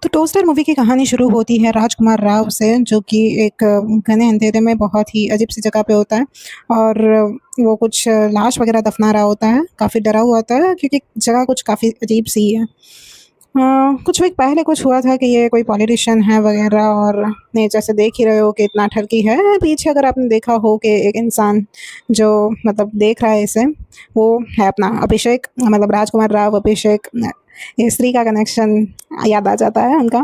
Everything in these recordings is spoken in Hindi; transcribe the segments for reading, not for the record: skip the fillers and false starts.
तो टोस्टर मूवी की कहानी शुरू होती है राजकुमार राव से, जो कि एक घने अंधेरे में बहुत ही अजीब-सी जगह पे होता है और वो कुछ लाश वग़ैरह दफ़ना रहा होता है। काफ़ी डरा हुआ होता है क्योंकि जगह कुछ काफ़ी अजीब-सी है। कुछ वीक पहले कुछ हुआ था कि ये कोई पॉलिटिशियन है वग़ैरह, और नहीं, जैसे देख ही रहे हो कि इतना ठरकी है। पीछे अगर आपने देखा हो कि एक इंसान जो मतलब देख रहा है इसे, वो है अपना अभिषेक, मतलब राजकुमार राव अभिषेक। ये स्त्री का कनेक्शन याद आ जाता है उनका।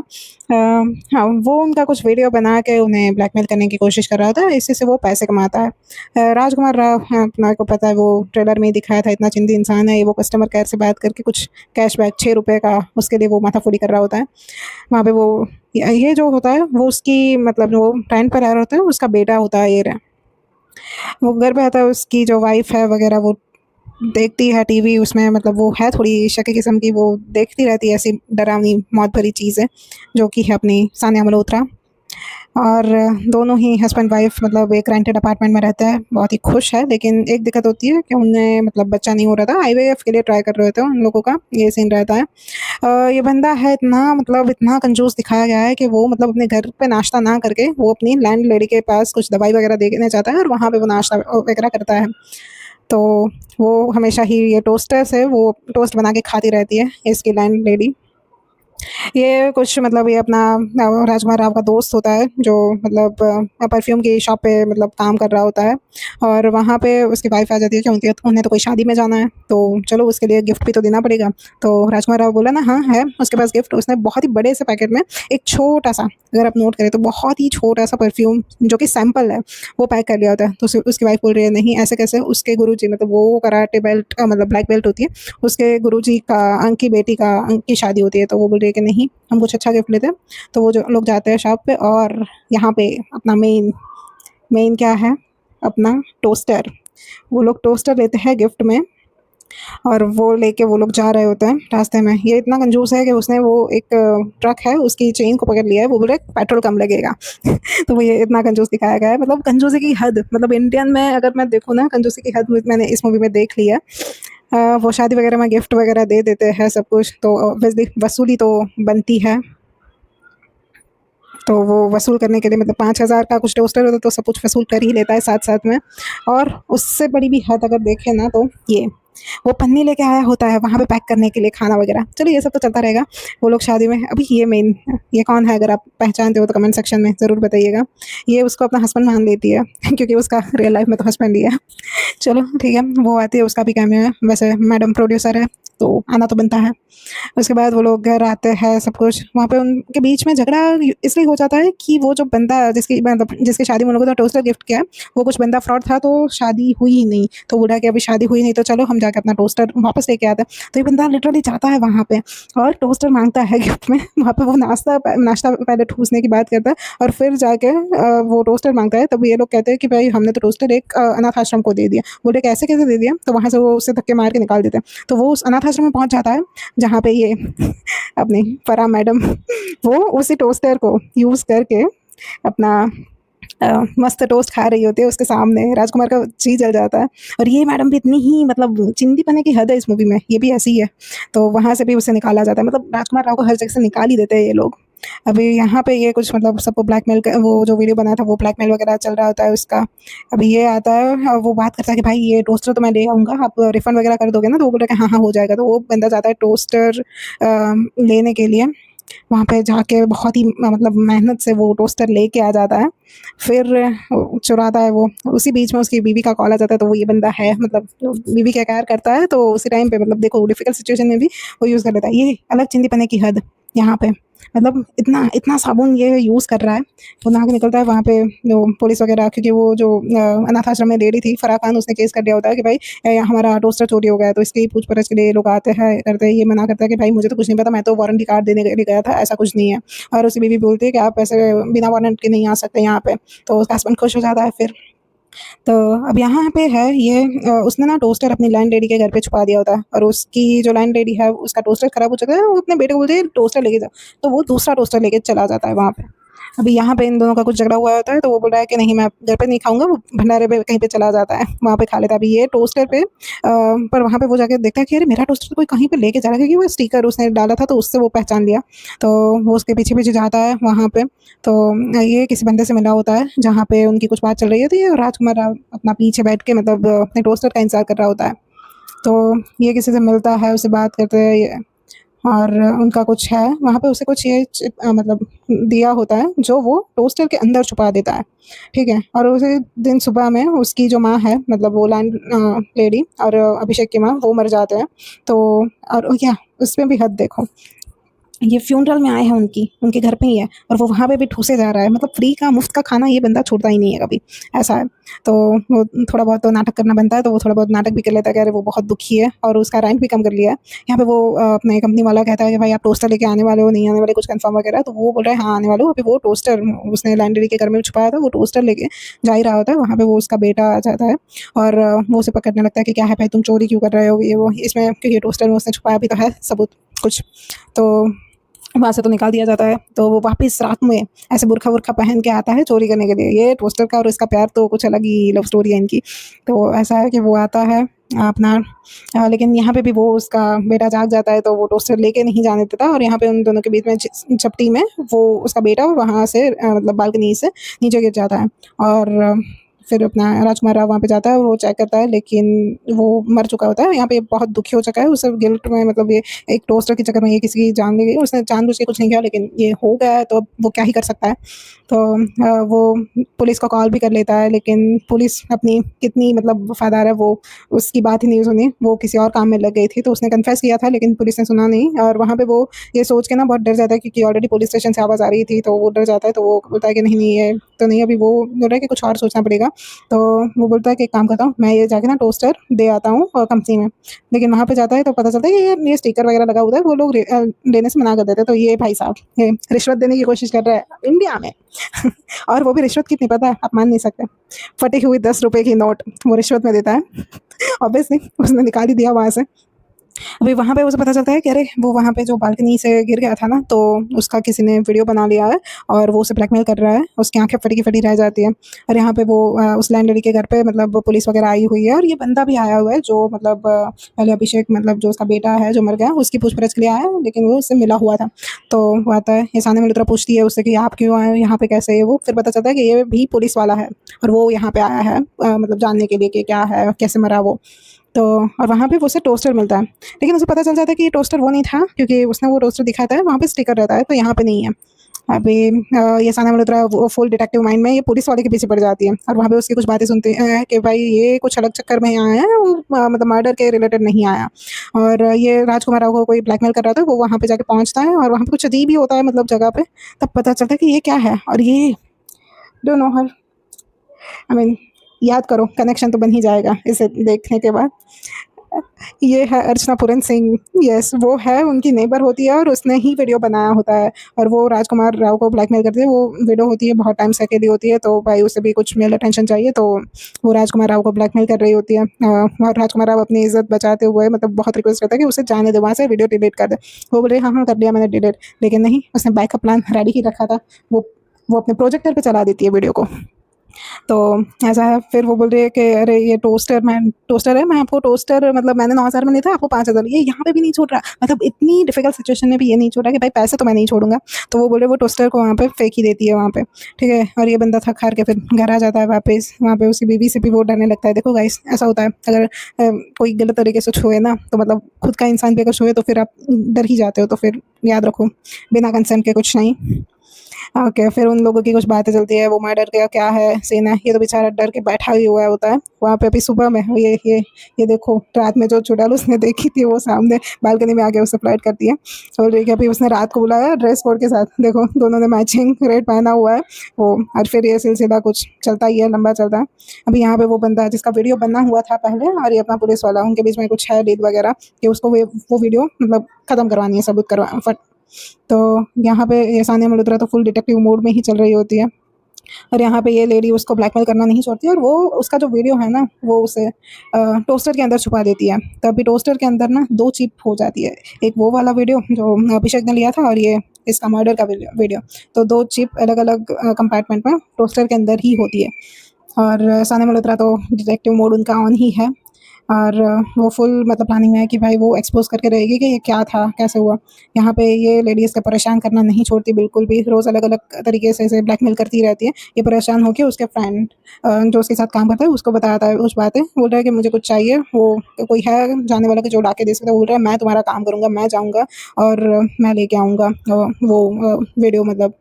हाँ, वो उनका कुछ वीडियो बना के उन्हें ब्लैकमेल करने की कोशिश कर रहा था, इसी से वो पैसे कमाता है। राजकुमार राव, हाँ, अपना को पता है, वो ट्रेलर में ही दिखाया था, इतना चिंदी इंसान है ये। वो कस्टमर केयर से बात करके कुछ कैशबैक ₹6 का उसके लिए वो माथाफोड़ी कर रहा होता है। वहाँ पे वो ये जो होता है वो उसकी मतलब वो रेंट पे रह रहा होता है, उसका बेटा होता है ये। वो घर पे आता है, उसकी जो वाइफ़ है वग़ैरह वो देखती है टीवी, उसमें मतलब वो है थोड़ी शकी किस्म की, वो देखती रहती है ऐसी डरावनी मौत भरी चीज़ें, जो कि है अपनी सानिया मल्होत्रा। और दोनों ही हस्बैंड वाइफ मतलब एक रेंटेड अपार्टमेंट में रहते हैं, बहुत ही खुश है। लेकिन एक दिक्कत होती है कि उन्हें मतलब बच्चा नहीं हो रहा था, आईवीएफ के लिए ट्राई कर रहे थे उन लोगों का, ये सीन रहता है। ये बंदा है इतना मतलब इतना कंजूस दिखाया गया है कि वो मतलब अपने घर पे नाश्ता ना करके वो अपनी लैंडलेडी के पास कुछ दवाई वगैरह देने जाता है और वहाँ पे वो नाश्ता वगैरह करता है। तो वो हमेशा ही ये टोस्टर से वो टोस्ट बना के खाती रहती है, इसकी लैंडलेडी। ये कुछ मतलब ये अपना राजकुमार राव का दोस्त होता है, जो मतलब परफ्यूम की शॉप पे मतलब काम कर रहा होता है, और वहाँ पे उसकी वाइफ़ आ जाती है कि उन्हें तो कोई शादी में जाना है, तो चलो उसके लिए गिफ्ट भी तो देना पड़ेगा। तो राजकुमार राव बोला ना, हाँ, है उसके पास गिफ्ट। उसने बहुत ही बड़े से पैकेट में एक छोटा-सा, अगर आप नोट करें तो बहुत ही छोटा-सा परफ्यूम जो कि सैंपल है, वो पैक कर लिया होता है। तो उसकी वाइफ़ बोल रही है, नहीं ऐसे कैसे? उसके गुरुजी, मतलब वो कराटे बेल्ट मतलब ब्लैक बेल्ट होती है, उसके गुरुजी का अंक की बेटी का अंक की शादी होती है, तो वो बोल रही है कि नहीं, हम कुछ अच्छा गिफ्ट लेते हैं। तो वो जो लोग जाते हैं शॉप पे, और यहाँ पे अपना मेन मेन क्या है, अपना टोस्टर। वो लोग टोस्टर लेते हैं गिफ्ट में, और वो लेके वो लोग जा रहे होते हैं रास्ते में। ये इतना कंजूस है कि उसने वो एक ट्रक है, उसकी चेन को पकड़ लिया है, वो बोल रहा है पेट्रोल कम लगेगा। तो वो ये इतना कंजूस दिखाया गया है, मतलब कंजूसी की हद, मतलब इंडियन में अगर मैं देखूँ ना, कंजूसी की हद मैंने इस मूवी में देख ली है। वो शादी वगैरह में गिफ्ट वगैरह दे देते हैं सब कुछ, तो ऑब्वियसली वसूली तो बनती है। तो वो वसूल करने के लिए मतलब 5,000 का कुछ टोस्टर होता है, तो सब कुछ वसूल कर ही लेता है साथ-साथ में। और उससे बड़ी भी हद अगर देखें ना, तो ये वो पन्नी लेके आया होता है वहाँ पे पैक करने के लिए खाना वगैरह। चलो ये सब तो चलता रहेगा। वो लोग शादी में, अभी ये मेन, ये कौन है? अगर आप पहचानते हो तो कमेंट सेक्शन में ज़रूर बताइएगा। ये उसको अपना हस्बैंड मान लेती है क्योंकि उसका रियल लाइफ़ में तो हस्बैंड ही है। चलो ठीक है, वो आती है, उसका भी कैमियो है। वैसे मैडम प्रोड्यूसर है, तो आना तो बनता है। उसके बाद वो लोग घर आते हैं, सब कुछ वहाँ पे उनके बीच में झगड़ा इसलिए हो जाता है कि वो जो बंदा जिसकी मतलब जिसकी शादी में उन लोगों ने टोस्टर गिफ्ट किया, वो कुछ बंदा फ्रॉड था, तो शादी हुई ही नहीं। तो बोला कि अभी शादी हुई नहीं, तो चलो हम जाके अपना टोस्टर वापस लेके आते हैं। तो ये बंदा लिटरली जाता है वहाँ पे और टोस्टर माँगता है गिफ्ट में। वहाँ पे वो नाश्ता पहले ठूसने की बात करता है, और फिर जाके वो टोस्टर माँगता है। तब ये लोग कहते हैं कि भाई हमने तो टोस्टर एक अनाथ आश्रम को दे दिया। बोले कि ऐसे कैसे दे दिया? तो वहाँ से वो उसे धक्के मार के निकाल देते हैं। तो वो उस अनाथ आश्रम में पहुँच जाता है, जहाँ पे ये अपनी फराह मैडम वो उसी टोस्टर को यूज़ करके अपना मस्त टोस्ट खा रही होती है, उसके सामने राजकुमार का जी जल जाता है। और ये मैडम भी इतनी ही मतलब चिंदी-पने की हद है इस मूवी में, ये भी ऐसी ही है। तो वहाँ से भी उसे निकाला जाता है, मतलब राजकुमार राव को हर जगह से निकाल ही देते हैं ये लोग। अभी यहाँ पे ये कुछ मतलब सबको ब्लैकमेल क वो जो वीडियो बनाया था, वो ब्लैकमेल वगैरह चल रहा होता है उसका। अभी ये आता है और वो बात करता है कि भाई ये टोस्टर तो मैं ले आऊँगा, आप रिफंड वगैरह कर दोगे ना? तो वो बोल रहा है कि हाँ, हाँ, हो जाएगा। तो वो बंदा जाता है टोस्टर लेने के लिए, वहाँ पे जाके बहुत ही मतलब मेहनत से वो टोस्टर लेके आ जाता है। फिर चुराता है वो। उसी बीच में उसकी बीवी का कॉल आ जाता है, तो वो ये बंदा है मतलब बीवी का प्यार करता है, तो उसी टाइम पे मतलब देखो डिफ़िकल्ट सिचुएशन में भी वो यूज़ कर लेता है। ये अलग चिंदी-पने की हद यहाँ पे। मतलब इतना इतना साबुन ये यूज़ कर रहा है, वो नहा के निकलता है वहाँ पे। जो पुलिस वगैरह, क्योंकि वो जो अनाथ आश्रम में लेडी थी फराह खान, उसने केस कर दिया होता है कि भाई हमारा टोस्टर चोरी हो गया है, तो इसकी पूछ-परछ के लिए ये लोग आते हैं, करते हैं। ये मना करता है कि भाई मुझे तो कुछ नहीं पता, मैं तो वारंटी कार्ड देने के लिए गया था, ऐसा कुछ नहीं है। और उसकी बीवी बोलती है कि आप ऐसे बिना वारंट के नहीं आ सकते यहाँ पे। तो उसका हस्बैंड खुश हो जाता है फिर। तो अब यहाँ पे है ये उसने ना टोस्टर अपनी लैंडलेडी के घर पे छुपा दिया होता है, और उसकी जो लैंडलेडी है उसका टोस्टर खराब हो जाता है, वो अपने बेटे को बोलती है टोस्टर लेके जाओ। तो वो दूसरा टोस्टर लेके चला जाता है वहाँ पे। अभी यहाँ पे इन दोनों का कुछ झगड़ा हुआ होता है, तो वो बोल रहा है कि नहीं मैं घर पे नहीं खाऊँगा, वो भंडारे पे कहीं पे चला जाता है, वहाँ पे खा लेता है। अभी ये टोस्टर पे पर वहाँ पे वो जाके देखता है कि अरे मेरा टोस्टर तो कोई कहीं पे लेके जा रहा है, क्योंकि वो स्टिकर उसने डाला था तो उससे वो पहचान लिया। तो वो उसके पीछे-पीछे जाता है वहाँ पे, तो ये किसी बंदे से मिला होता है, जहाँ पे उनकी कुछ बात चल रही होती है और राजकुमार राव अपना पीछे बैठ के मतलब अपने टोस्टर का इंतज़ार कर रहा होता है। तो ये किसी से मिलता है, उससे बात करते हैं ये और उनका कुछ है, वहाँ पे उसे कुछ ये मतलब दिया होता है, जो वो टोस्टर के अंदर छुपा देता है, ठीक है? और उसी दिन सुबह में उसकी जो माँ है, मतलब वो लेडी और अभिषेक की माँ, वो मर जाते हैं। तो और क्या, उसमें भी हद देखो। ये फ्यूनरल में आए हैं उनके घर पे ही है और वो वहाँ पे भी ठूसे जा रहा है, मतलब फ्री का मुफ्त का खाना ये बंदा छोड़ता ही नहीं है कभी, ऐसा है। तो वो थोड़ा बहुत तो नाटक करना बनता है, तो वो थोड़ा बहुत नाटक भी कर लेता है कि अरे वो बहुत दुखी है और उसका रैंक भी कम कर लिया है। यहाँ पे वो अपने कंपनी वाला कहता है कि भाई आप टोस्टर लेके आने वाले हो, नहीं आने वाले, कुछ कंफर्म वगैरह, तो वो बोल रहा है हाँ आने वाले हो। अभी वो टोस्टर उसने लैंडरी के घर में छुपाया था, वो टोस्टर लेके जा ही रहा होता है, वहाँ पे वो उसका बेटा आ जाता है और वो उसे पकड़ने लगता है कि क्या है भाई तुम चोरी क्यों कर रहे हो, ये वो, इसमें क्योंकि टोस्टर में उसने छुपाया भी तो है सबूत कुछ। तो वहाँ से तो निकाल दिया जाता है, तो वो वापस रात में ऐसे बुर्खा-वुर्खा पहन के आता है चोरी करने के लिए। ये टोस्टर का और इसका प्यार तो कुछ अलग ही लव स्टोरी है इनकी। तो ऐसा है कि वो आता है अपना लेकिन यहाँ पे भी वो उसका बेटा जाग जाता है, तो वो टोस्टर लेके नहीं जाने देता और यहाँ पे उन दोनों के बीच में झपटी में वो उसका बेटा वहाँ से मतलब बालकनी से नीचे गिर जाता है और फिर अपना राजकुमार राव वहाँ पे जाता है और वो चेक करता है, लेकिन वो मर चुका होता है। यहाँ पे बहुत दुखी हो चुका है, उसे गिल्ट में मतलब ये एक टोस्टर के चक्कर में ये किसी की जान ले गई। उसने जानबूझ के कुछ नहीं किया, लेकिन ये हो गया है तो अब वो क्या ही कर सकता है। तो वो पुलिस को कॉल भी कर लेता है, लेकिन पुलिस अपनी कितनी मतलब वफ़ादार है, वो उसकी बात ही नहीं सुनी। वो किसी और काम में लग गई थी, तो उसने कन्फेस किया था, लेकिन पुलिस ने सुना नहीं और वहाँ पे वो ये सोच के ना बहुत डर जाता है, क्योंकि ऑलरेडी पुलिस स्टेशन से आवाज़ आ रही थी, तो वो डर जाता है। तो वो बोलता है कि नहीं, नहीं ये तो नहीं, अभी वो बोल रहा है कि कुछ और सोचना पड़ेगा। तो वो बोलता है कि एक काम करता हूँ, मैं ये जाके ना टोस्टर दे आता हूँ कंपनी में। लेकिन वहाँ पे जाता है तो पता चलता है कि ये स्टिकर वगैरह लगा हुआ है, वो लोग देने से मना कर देते हैं। तो ये भाई साहब ये रिश्वत देने की कोशिश कर रहा है इंडिया में। और वो भी रिश्वत कितनी पता है, आप मान नहीं सकते। फटी हुई 10 रुपए की नोट वो रिश्वत में देता है। ऑब्वियसली उसने निकाल ही दिया वहाँ से। अभी वहाँ पे उसे पता चलता है कि अरे वो वहाँ पे जो बालकनी से गिर गया था ना, तो उसका किसी ने वीडियो बना लिया है और वो उसे ब्लैकमेल कर रहा है। उसकी आंखें फटी की फटी रह जाती है और यहाँ पे वो उस लैंडलड़ी के घर पे मतलब पुलिस वगैरह आई हुई है और ये बंदा भी आया हुआ है, जो मतलब पहले अभिषेक मतलब जो उसका बेटा है जो मर गया, उसकी पूछपरछ के लिए आया है, लेकिन वो उससे मिला हुआ था। तो वो आता है, ये सामने मल्होत्रा पूछती है उससे कि आप क्यों आए हो यहाँ पे, कैसे है वो। फिर पता चलता है कि ये भी पुलिस वाला है और वो यहाँ पे आया है मतलब जानने के लिए कि क्या है, कैसे मरा वो। तो और वहाँ पे वो उसे टोस्टर मिलता है, लेकिन उसे पता चल जाता है कि ये टोस्टर वो नहीं था, क्योंकि उसने वो टोस्टर दिखाया था वहाँ पे स्टिकर रहता है, तो यहाँ पे नहीं है। अभी ये साना मल्होत्रा वो फुल डिटेक्टिव माइंड में ये पुलिस वाले के पीछे पड़ जाती है और वहाँ पे उसकी कुछ बातें सुनती है कि भाई ये कुछ अलग चक्कर में यहाँ आया है, वो मतलब मर्डर के रिलेटेड नहीं आया। और ये राजकुमार राव को कोई ब्लैकमेल कर रहा था, वो वहाँ पे जाके पहुँचता है और वहाँ पे कुछ अजीब ही होता है मतलब जगह पे। तब पता चलता है कि ये क्या है और ये don't know her, I mean याद करो, कनेक्शन तो बन ही जाएगा इसे देखने के बाद। ये है अर्चना पूरन सिंह, यस वो है, उनकी नेबर होती है और उसने ही वीडियो बनाया होता है और वो राजकुमार राव को ब्लैकमेल करती है। वो वीडियो होती है बहुत टाइम से अकेली होती है, तो भाई उसे भी कुछ मेल अटेंशन चाहिए, तो वो राजकुमार राव को ब्लैकमेल कर रही होती है और राजकुमार राव अपनी इज्जत बचाते हुए मतलब बहुत रिक्वेस्ट करता है कि उसे जाने दे, वहाँ से वीडियो डिलीट कर दे। वो बोले हाँ हाँ कर दिया मैंने डिलीट, लेकिन नहीं, उसने बैकअप प्लान रेडी ही रखा था। वो अपने प्रोजेक्टर पे चला देती है वीडियो को। तो ऐसा है, फिर वो बोल रही है कि अरे ये टोस्टर है, मैं आपको टोस्टर मतलब मैंने 9,000 में नहीं था, आपको 5,000, ये यहाँ पे भी नहीं छोड़ रहा, मतलब इतनी डिफिकल्ट सिचुएशन में भी ये नहीं छोड़ रहा कि भाई पैसे तो मैं नहीं छोड़ूंगा। तो वो बोले वो टोस्टर को वहाँ पे फेंक ही देती है वहाँ पे, ठीक है। और ये बंदा थक हार के फिर घर आ जाता है वापस, वहाँ पे उसकी बीवी से भी वो डरने लगता है। देखो गाइस ऐसा होता है, अगर कोई गलत तरीके से छुए ना, तो मतलब खुद का इंसान भी अगर छुए तो फिर आप डर ही जाते हो। तो फिर याद रखो, बिना कंसेंट के कुछ नहीं। ओके, फिर उन लोगों की कुछ बातें चलती है, वो मर्डर का क्या है सीन है, ये तो बेचारा डर के बैठा ही हुआ होता है वहाँ पे। अभी सुबह में ये देखो, रात में जो चुड़ैल उसने देखी थी वो सामने बालकनी में आके उसे फ्लर्ट करती है। बोल रही है कि अभी उसने रात को बुलाया ड्रेस कोड के साथ, देखो दोनों ने मैचिंग रेड पहना हुआ है वो। और फिर ये सिलसिला कुछ चलता ही है, लंबा चलता है। अभी यहाँ पे वो बंदा जिसका वीडियो बना हुआ था पहले और ये अपना पुलिस वाला, उनके बीच में कुछ है डील वगैरह कि उसको वो वीडियो मतलब खत्म करवानी है, सबूत करवा फट। तो यहाँ पे ये सानिया मल्होत्रा तो फुल डिटेक्टिव मोड में ही चल रही होती है। और यहाँ पे ये लेडी उसको ब्लैकमेल करना नहीं छोड़ती और वो उसका जो वीडियो है ना वो उसे टोस्टर के अंदर छुपा देती है। तो अभी टोस्टर के अंदर ना 2 चिप हो जाती है। एक वो वाला वीडियो जो अभिषेक ने लिया था और ये इसका मर्डर का वीडियो। तो 2 चिप अलग-अलग कंपार्टमेंट में टोस्टर के अंदर ही होती है। और सानिया मल्होत्रा तो डिटेक्टिव मोड उनका ऑन ही है। और वो फुल मतलब प्लानिंग में है कि भाई वो एक्सपोज़ करके रहेगी कि ये क्या था, कैसे हुआ। यहाँ पे ये लेडीज़ को परेशान करना नहीं छोड़ती बिल्कुल भी, रोज़ अलग-अलग तरीके से इसे ब्लैकमेल करती रहती है। ये परेशान होके उसके फ्रेंड जो उसके साथ काम करता है उसको बताता है कुछ बातें, बोल रहा है कि मुझे कुछ चाहिए, वो कोई है जानने वाला कि जो ला के दे सकता है, बोल रहा है मैं तुम्हारा काम करूँगा, मैं जाऊँगा और मैं लेके आऊँगा वीडियो मतलब।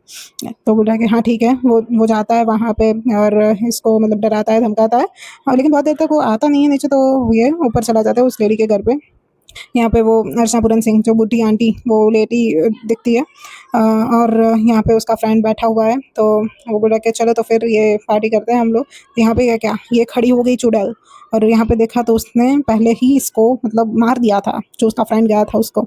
तो बोल रहा है कि हाँ ठीक है, वो जाता है वहाँ पे और इसको मतलब डराता है, धमकाता है। लेकिन बहुत देर तक वो आता नहीं है नीचे, तो ये ऊपर चला जाता है उस लेडी के घर पे। यहाँ पे वो अर्चना पूरन सिंह जो बूढ़ी आंटी वो लेटी दिखती है। और यहाँ पे उसका फ्रेंड बैठा हुआ है, तो वो बोला कि चलो तो फिर ये पार्टी करते हैं हम लोग। यहाँ पे क्या ये खड़ी हो गई चुड़ैल, और यहाँ पे देखा तो उसने पहले ही इसको मतलब मार दिया था जो उसका फ्रेंड गया था उसको।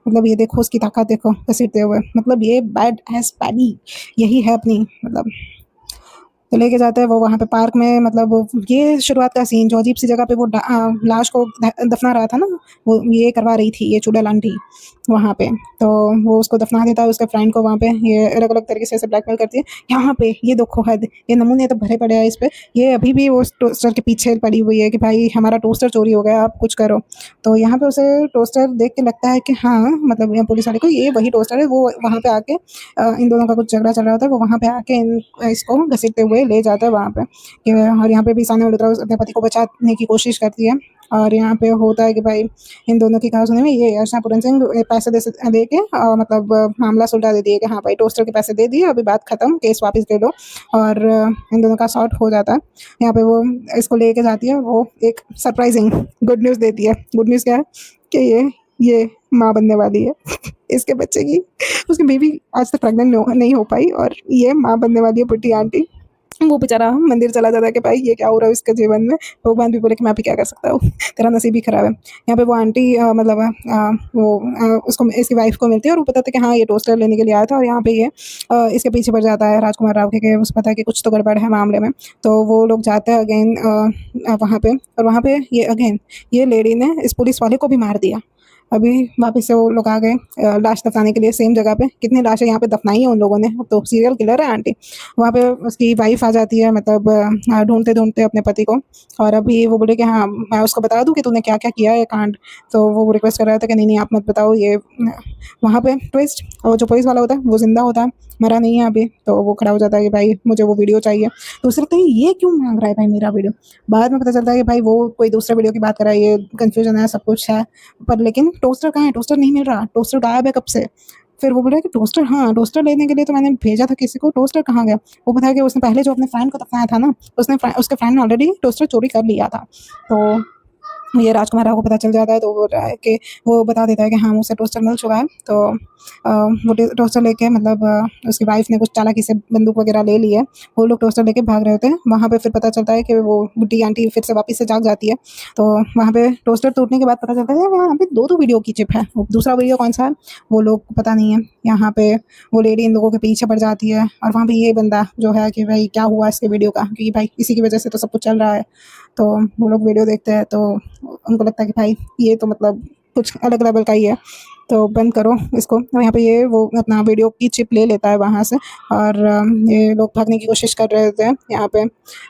मतलब ये देखो उसकी ताकत देखो घसीटते हुए, मतलब ये बैड एज पैडी यही है अपनी मतलब। तो लेके जाते हैं वो वहाँ पे पार्क में, मतलब ये शुरुआत का सीन जो अजीब सी जगह पे वो लाश को दफना रहा था ना, वो ये करवा रही थी ये चुड़ैल आंटी वहाँ पे। तो वो उसको दफना देता है उसके फ्रेंड को वहाँ पे, ये अलग अलग तरीके से ऐसे ब्लैकमेल करती है। यहाँ पे ये देखो हद, ये नमूने तो भरे पड़े हैं इस पे, ये अभी भी वो टोस्टर के पीछे पड़ी हुई है कि भाई हमारा टोस्टर चोरी हो गया, आप कुछ करो। तो यहाँ पे उसे टोस्टर देख के लगता है कि हाँ मतलब ये पुलिस वाले को ये वही टोस्टर है। वो वहाँ पे आके इन दोनों का कुछ झगड़ा चल रहा होता है, वो वहाँ पे आके इसको घसीटते हुए ले जाता है वहाँ पे। और यहाँ पे भी सानिया मल्होत्रा अपने पति को बचाने की कोशिश करती है। और यहाँ पे होता है कि भाई इन दोनों की कहा सुनी में ये अर्चना पूरन सिंह पैसे दे के मतलब मामला सुलझा देती है कि हाँ भाई टोस्टर के पैसे दे दिए, अभी बात खत्म, केस वापस ले लो। और इन दोनों का सॉर्ट हो जाता है। यहाँ पे वो इसको लेके जाती है, वो एक सरप्राइजिंग गुड न्यूज़ देती है। गुड न्यूज़ क्या है कि ये माँ बनने वाली है इसके बच्चे की। उसकी बेबी आज तक प्रेग्नेंट नहीं हो पाई और ये माँ बनने वाली है बुढ़ी आंटी। वो बेचारा मंदिर चला जाता है कि भाई ये क्या हो रहा है इसके जीवन में। भगवान भी बोले कि मैं भी क्या कर सकता हूँ, तेरा नसीब ही खराब है। यहाँ पे वो आंटी मतलब उसको इसकी वाइफ को मिलती है और वो बताते हैं कि हाँ ये टोस्टर लेने के लिए आया था, और यहाँ पे ये इसके पीछे पड़ जाता है राजकुमार राव के उसे पता है कि कुछ तो गड़बड़ है मामले में। तो वो लोग जाते हैं अगेन वहाँ पे, और वहाँ पे ये अगेन ये लेडी ने इस पुलिस वाले को भी मार दिया। अभी वापस से वो लोग आ गए लाश दफनाने के लिए सेम जगह पे। कितनी लाशें यहाँ पे दफनाई है उन लोगों ने, अब तो सीरियल किलर है आंटी। वहाँ पे उसकी वाइफ आ जाती है, मतलब ढूंढते ढूंढते अपने पति को। और अभी वो बोले कि हाँ मैं उसको बता दूँ कि तूने क्या क्या किया है कांड। तो वो रिक्वेस्ट कर रहा था कि नहीं नहीं आप मत बताओ ये। वहाँ पे ट्विस्ट, और जो पुलिस वाला होता है वो जिंदा होता है, मरा नहीं है अभी। तो वो खड़ा हो जाता है कि भाई मुझे वो वीडियो चाहिए। तो उसे लगता है ये क्यों मांग रहा है भाई मेरा वीडियो। बाद में पता चलता है कि भाई वो कोई दूसरे वीडियो की बात कर रहा है, ये कन्फ्यूजन है सब कुछ है। पर लेकिन टोस्टर कहाँ है, टोस्टर नहीं मिल रहा, टोस्टर गायब है कब से। फिर वो बोल रहा है कि टोस्टर, हाँ टोस्टर लेने के लिए तो मैंने भेजा था किसी को, टोस्टर कहाँ गया। वो बताया कि उसने पहले जो अपने फ्रेंड को दफनाया था ना, उसके फ्रेंड ने ऑलरेडी टोस्टर चोरी कर लिया था। तो ये राजकुमार राव को पता चल जाता है, तो वो बोल रहा है कि वो बता देता है कि हाँ मुझसे टोस्टर मिल चुका है। तो वो टोस्टर लेके मतलब उसकी वाइफ ने कुछ चालाकी से बंदूक वगैरह ले ली है। वो लोग टोस्टर लेके भाग रहे होते हैं। वहाँ पे फिर पता चलता है कि वो बुढ़ी आंटी फिर से वापस से जाग जाती है। तो वहाँ पे टोस्टर टूटने के बाद पता चलता है वहाँ पे दो वीडियो की चिप है। वो दूसरा वीडियो कौन सा है वो लोग को पता नहीं है। यहाँ पे वो लेडी इन लोगों के पीछे पड़ जाती है, और वहाँ पे ये बंदा जो है कि भाई क्या हुआ इसके वीडियो का, क्योंकि भाई इसी की वजह से तो सब कुछ चल रहा है। तो वो लोग वीडियो देखते हैं, तो उनको लगता है कि भाई ये तो मतलब कुछ अलग लेवल का ही है, तो बंद करो इसको। और यहाँ पे ये वो अपना वीडियो की चिप ले लेता है वहाँ से, और ये लोग भागने की कोशिश कर रहे होते हैं यहाँ पे।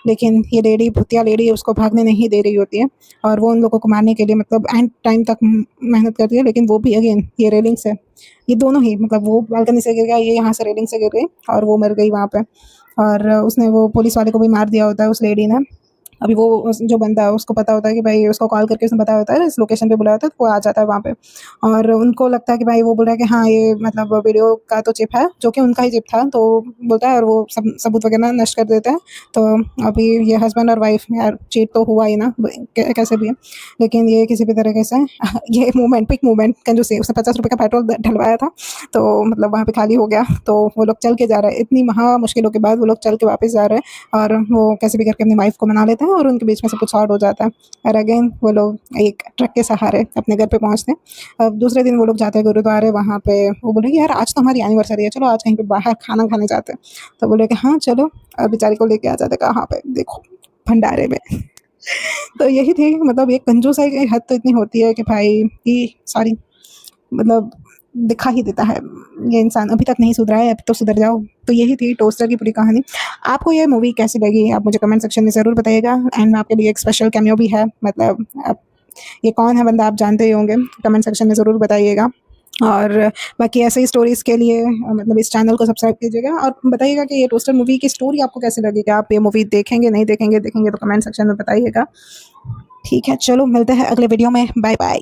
लेकिन ये लेडी, भूतिया लेडी, उसको भागने नहीं दे रही होती है, और वो उन लोगों को मारने के लिए मतलब एंड टाइम तक मेहनत करती है। लेकिन वो भी अगेन ये रेलिंग से, ये दोनों ही मतलब वो बालकनी से गिर गया, ये यहाँ से रेलिंग से गिर गई और वो मर गई वहाँ पे। और उसने वो पुलिस वाले को भी मार दिया होता है उस लेडी ने। अभी वो जो बंदा है उसको पता होता है कि भाई उसको कॉल करके उसने बताया होता है, इस लोकेशन पे बुलाया होता है, तो वो आ जाता है वहाँ पे। और उनको लगता है कि भाई वो बोल रहा है कि हाँ ये मतलब वीडियो का तो चिप है, जो कि उनका ही चिप था। तो बोलता है और वो सब सबूत वगैरह नष्ट कर देते हैं। तो अभी ये हस्बैंड और वाइफ यार चीट तो हुआ ही ना कैसे भी है। लेकिन ये किसी भी तरीके से ये मूवमेंट, पिक मूवमेंट कंजूसी, उसने 50 रुपये का पेट्रोल डलवाया था, तो मतलब वहाँ पे खाली हो गया। तो वो लोग चल के जा रहे हैं, इतनी महा मुश्किलों के बाद वो लोग चल के वापस जा रहे हैं। और वो कैसे भी करके अपनी वाइफ को मना लेते हैं हैं और उनके बीच में सब कुछ सॉर्ट हो जाता है। और अगेन वो लोग एक ट्रक के सहारे अपने घर पे पहुँचते हैं। अब दूसरे दिन वो लोग जाते हैं गुरुद्वारे, वहाँ पे वो बोले कि यार आज तो हमारी एनिवर्सरी है, चलो आज कहीं पे बाहर खाना खाने जाते हैं। तो बोले कि हाँ चलो, और बेचारी को लेके आ जाते, कहाँ पे देखो, भंडारे में। तो यही थी, मतलब एक कंजूसाई की हद तो इतनी होती है कि भाई कि सारी, मतलब दिखा ही देता है, ये इंसान अभी तक नहीं सुधरा है, अब तो सुधर जाओ। तो यही थी टोस्टर की पूरी कहानी। आपको ये मूवी कैसी लगी आप मुझे कमेंट सेक्शन में ज़रूर बताइएगा। एंड आपके लिए एक स्पेशल कैमियो भी है, मतलब आप, ये कौन है बंदा आप जानते ही होंगे, कमेंट सेक्शन में ज़रूर बताइएगा। और बाकी ऐसे ही स्टोरीज़ के लिए मतलब इस चैनल को सब्सक्राइब कीजिएगा और बताइएगा कि ये टोस्टर मूवी की स्टोरी आपको कैसी लगी, क्या आप ये मूवी देखेंगे, नहीं देखेंगे? देखेंगे तो कमेंट सेक्शन में बताइएगा। ठीक है, चलो मिलते हैं अगले वीडियो में, बाय बाय।